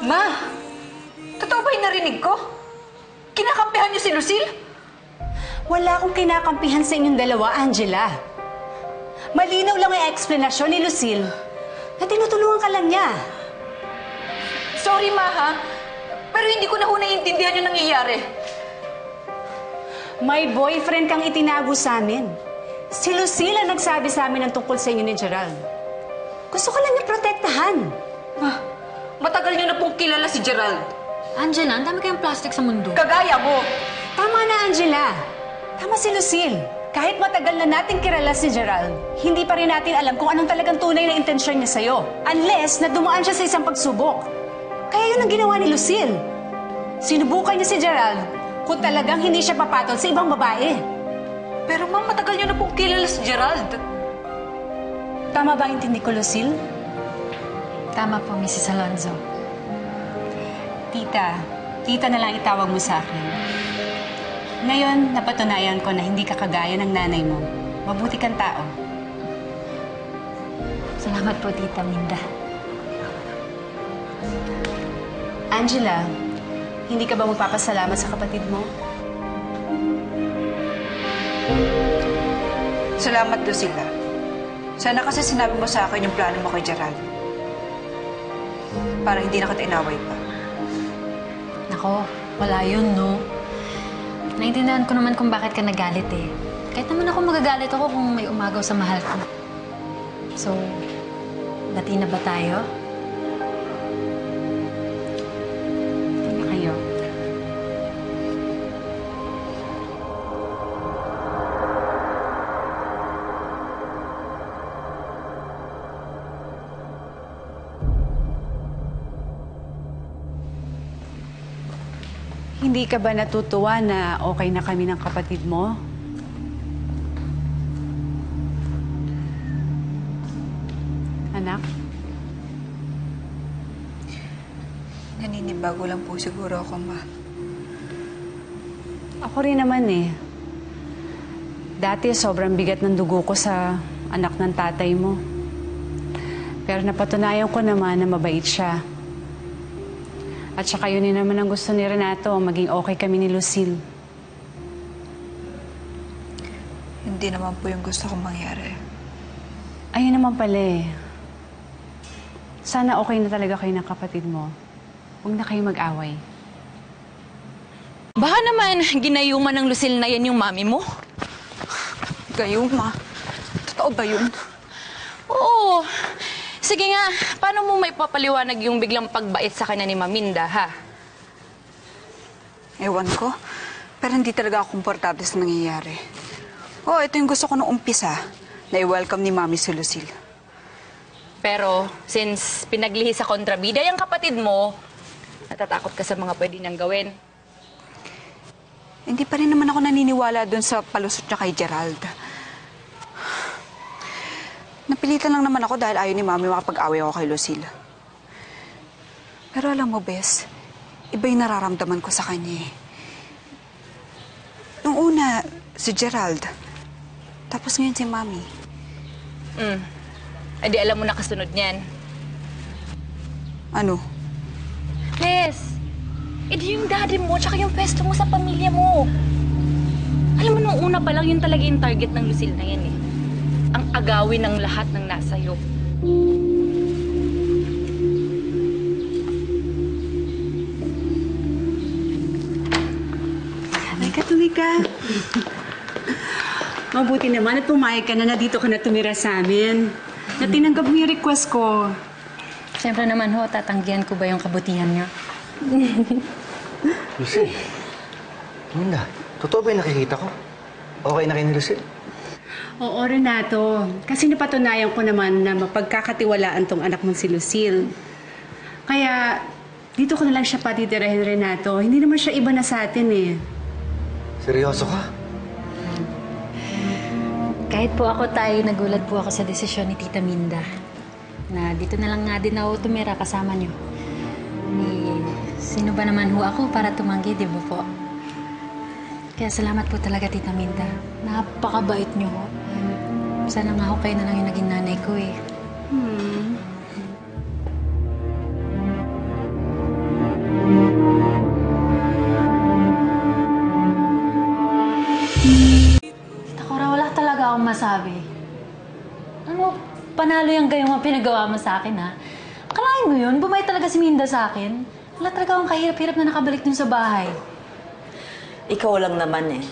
Ma! Totoo ba yung narinig ko? Kinakampihan niyo si Lucille? Wala akong kinakampihan sa inyong dalawa, Angela. Malinaw lang ang eksplanasyon ni Lucille na tinutulungan ka lang niya. Sorry, Ma, ha? Pero hindi ko na ho naiintindihan yung nangyayari. May boyfriend kang itinago sa amin. Si Lucille ang nagsabi sa amin ng tungkol sa inyo ni Gerald. Gusto ko lang niya protektahan. Ma, matagal niyo na pong kilala si Gerald. Angela, ang dami kayong plastic sa mundo. Kagaya mo! Tama na, Angela. Tama si Lucille. Kahit matagal na nating kilala si Gerald, hindi pa rin natin alam kung anong talagang tunay na intensyon niya sa'yo. Unless na dumaan siya sa isang pagsubok. Kaya yun ang ginawa ni Lucille. Sinubukan niya si Gerald kung talagang hindi siya papatol sa ibang babae. Pero ma'am, matagal niyo na pong kilala si Gerald. Tama ba ang intindi ko, Lucille? Tama po, Mrs. Alonzo. Tita na lang itawag mo sa akin. Ngayon, napatunayan ko na hindi ka kagaya ng nanay mo. Mabuti kang tao. Salamat po, Tita Minda. Angela, hindi ka ba magpapasalamat sa kapatid mo? Salamat, Lucilla. Sana kasi sinabi mo sa akin yung plano mo kay Gerald. Para hindi na kita inaway pa. Nako, wala yun, no? Naintindihan ko naman kung bakit ka nagalit eh. Kahit naman ako magagalit ako kung may umagaw sa mahal ko. So, bati na ba tayo? Bati na kayo. Hindi ka ba natutuwa na okay na kami ng kapatid mo? Anak? Naninibago lang po siguro ako, Ma. Ako rin naman eh. Dati sobrang bigat ng dugo ko sa anak ng tatay mo. Pero napatunayan ko naman na mabait siya. At saka yun din naman ang gusto ni Renato, maging okay kami ni Lucille. Hindi naman po yung gusto kong mangyari. Ayun naman pala eh. Sana okay na talaga kayo ng kapatid mo. Huwag na kayo mag-away. Baka naman ginayuman ng Lucille na yan yung mami mo? Gayuma? Totoo ba yun? Oo. Sige nga, paano mo may papaliwanag yung biglang pagbait sa kanya ni Maminda, ha? Ewan ko. Pero hindi talaga ako komportable sa nangyayari. Oh, ito yung gusto ko nung umpisa, na i-welcome ni Mami si Lucille. Pero, since pinaglihi sa kontrabida yung kapatid mo, natatakot ka sa mga pwede niyang gawin. Hindi pa rin naman ako naniniwala dun sa palusot niya kay Gerald. Napilitan lang naman ako dahil ayaw ni Mami makapag-away ako kay Lucille. Pero alam mo, Bes, iba yung nararamdaman ko sa kanya eh. Nung una, si Gerald. Tapos ngayon si Mami. Eh di alam mo na kasunod niyan. Ano? Bes, edi yung daddy mo tsaka yung pwesto mo sa pamilya mo. Alam mo, nung una pa lang, yun talaga yung target ng Lucille na yan eh. Ang agawin ng lahat ng nasa'yo. Ay, katuloy ka. Mabuti naman at pumayag ka na dito ka na tumira sa amin. Na tinanggap mo yung request ko. Siyempre naman ho, tatanggihan ko ba yung kabutihan niyo? Lucille, Minda, totoo ba yung nakikita ko? Okay na kayo ni Lucille? Oo, Renato. Kasi napatunayan ko naman na mapagkakatiwalaan tong anak mong si Lucille. Kaya, dito ko na lang siya patitirahin, Renato. Hindi naman siya iba na sa atin eh. Seryoso ka? Kahit po ako tayo, nagulat po ako sa desisyon ni Tita Minda. Na dito na lang nga din ako tumira kasama niyo. Eh, sino ba naman ho ako para tumanggi, di ba po? Kaya salamat po talaga, Tita Minda. Napakabait niyo ho. Sana nga ho kayo na lang yung naging nanay ko eh. lalo yung gayong mga pinagawa mo sa akin, ha? Akalain mo yun, bumay talaga si Minda sa akin. Wala talaga akong kahirap-hirap na nakabalik dun sa bahay. Ikaw lang naman eh.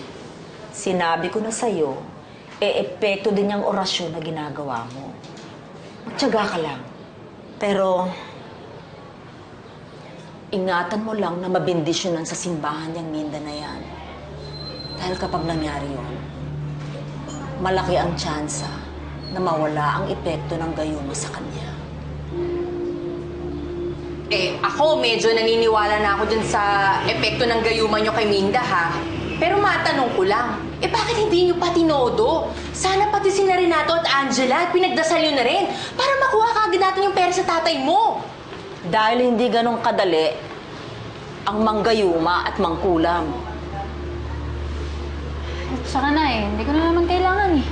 Sinabi ko na sa'yo, epekto din yung orasyon na ginagawa mo. Magtiyaga ka lang. Pero, ingatan mo lang na mabindisyonan sa simbahan yung Minda na yan. Dahil kapag nangyari yun, malaki ang tsansa na mawala ang epekto ng gayuma sa kanya. Ako medyo naniniwala na ako dun sa epekto ng gayuma nyo kay Minda, ha? Pero matanong ko lang, bakit hindi nyo pa tinodo? Sana pati si Renato at Angela at pinagdasal nyo na rin para makuha kagad natin yung pera sa tatay mo. Dahil hindi ganong kadali ang manggayuma at mangkulam. At saka na hindi ko na naman kailangan eh.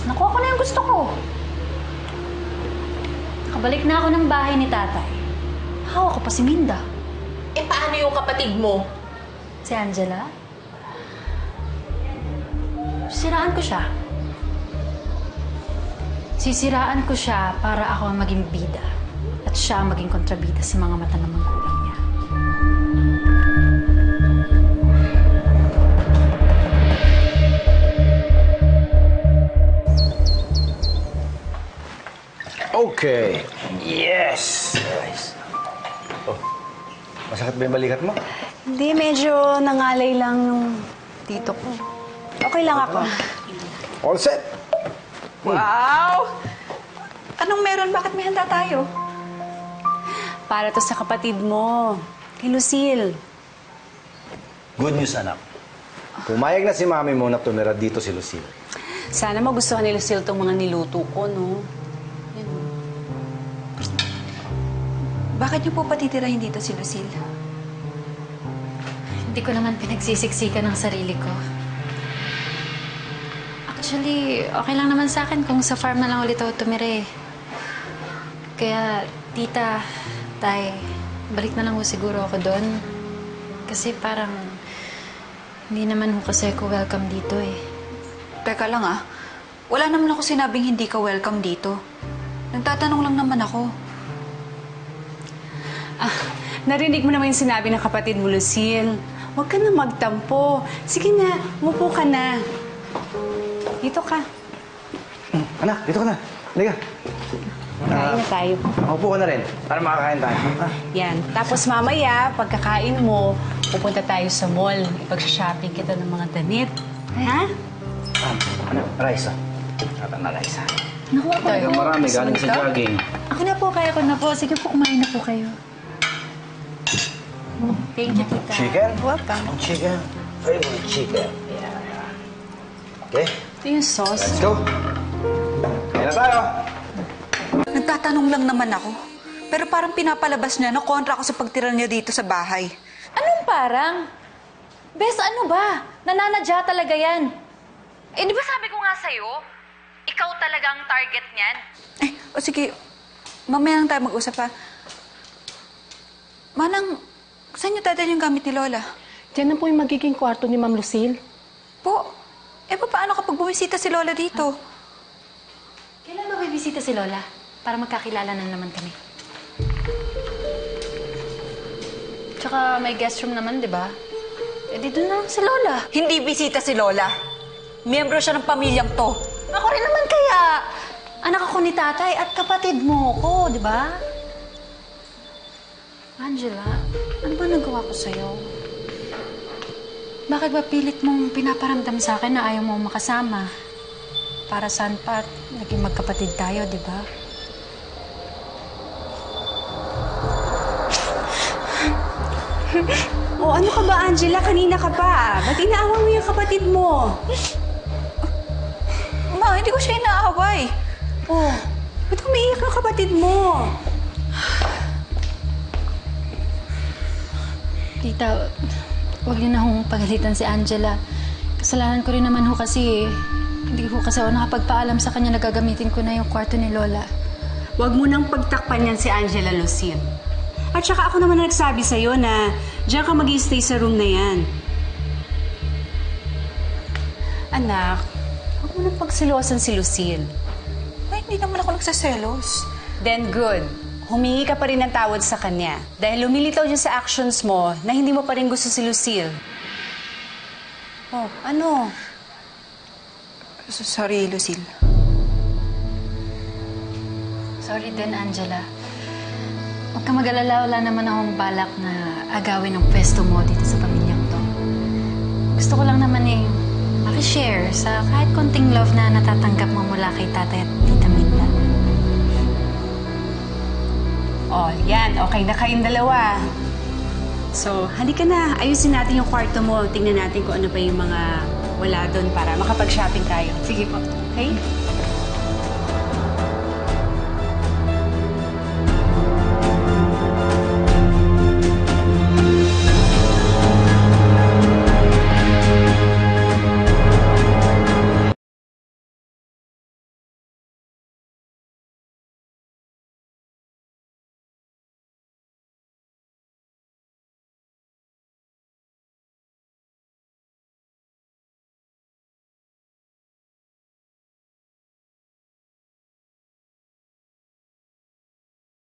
Nakuha ko na yung gusto ko. Nakabalik na ako ng bahay ni tatay. Hawak ko pa si Minda. Paano yung kapatid mo? Si Angela? Sisiraan ko siya. Sisiraan ko siya para ako ang maging bida at siya ang maging kontrabida sa mga mata ng magulang niya. Okay. Yes! Nice. Oh, masakit ba yung balikat mo? Hindi, medyo nangalay lang yung tito ko. Okay lang ako. All set! Wow! Anong meron? Bakit may handa tayo? Para to sa kapatid mo, kay Lucille. Good news, anak. Pumayag na si mami mo na tumira dito si Lucille. Sana magustuhan ni Lucille tong mga niluto ko, no? Bakit niyo po patitirahin dito si Lucille? Hindi ko naman pinagsisiksikan ng sarili ko. Actually, okay lang naman sa akin kung sa farm na lang ulit ako tumira eh. Kaya, tita, tay, balik na lang ho siguro ako doon. Kasi parang hindi naman ho kasi ako welcome dito eh. Teka lang wala naman ako sinabing hindi ka welcome dito. Nagtatanong lang naman ako. Narinig mo naman yung sinabi ng kapatid mo, Lucille. Huwag ka na magtampo. Sige na, umupo ka na. Dito ka. Anak, dito ka na. Liga. Kain na tayo. Maupo ka na rin para makakain tayo. Yan. Tapos mamaya, pagkakain mo, pupunta tayo sa mall. Ipag-shopping kita ng mga damit. Ha? Anak, rice Kata na rice Naku, ako. Marami galing sa jogging. Ako na po, kaya ko na po. Sige po, kumain na po kayo. Thank you, tita. Chicken? Welcome. Chicken. Favorite chicken. Okay, Ito yung sauce. let's go. Kaya na tayo. Nagtatanong lang naman ako. Pero parang pinapalabas niya na kontra ako sa pagtira niya dito sa bahay. Anong parang? Bes, ano ba? Nananadya talaga yan. Di ba sabi ko nga sa'yo, ikaw talaga ang target niyan? O sige, mamaya lang tayo mag-usap Manang, saan niyo dadalhin yung gamit ni Lola? Diyan na po yung magiging kwarto ni Ma'am Lucille. Po, paano kapag bumisita si Lola dito? Kailan mabibisita si Lola? Para magkakilala na naman kami. Tsaka may guest room naman, di ba? Dito na si Lola. Hindi bisita si Lola. Miyembro siya ng pamilyang to. Ako rin naman kaya. Anak ako ni tatay at kapatid mo ko, di ba? Angela, ano ba nagawa ko sa'yo? Bakit ba pilit mong pinaparamdam sa akin na ayaw mo makasama? Para saan pa naging magkapatid tayo, di ba? Ano ka ba, Angela? Kanina ka pa. Ba't inaaway mo yung kapatid mo? Ma, hindi ko siya inaaway. Ba't umiiyak yung kapatid mo? Tita, huwag niyo na hong pagalitan si Angela. Kasalanan ko rin naman ho kasi hindi ho kasi ako nakapagpaalam sa kanya na gagamitin ko na yung kwarto ni Lola. Huwag mo nang pagtakpan yan si Angela, Lucille. At saka ako naman nagsabi sa'yo na diyan ka mag-i-stay sa room na yan. Anak, huwag mo nang pagsilosan si Lucille. Hindi naman ako nagsaselos. Then good. Humingi ka pa rin ng tawad sa kanya. Dahil lumilitaw dyan sa actions mo na hindi mo pa rin gusto si Lucille. Oh, ano? Sorry, Lucille. Sorry din, Angela. Huwag ka mag-alala, wala naman akong balak na agawin ang pwesto mo dito sa pamilyang to. Gusto ko lang naman makishare sa kahit konting love na natatanggap mo mula kay tatay at tita Minda. Oh, yan. Okay na kayong dalawa. So, halika na. Ayusin natin yung kwarto mo. Tingnan natin kung ano pa yung mga wala doon para makapag-shopping tayo. Sige po. Okay?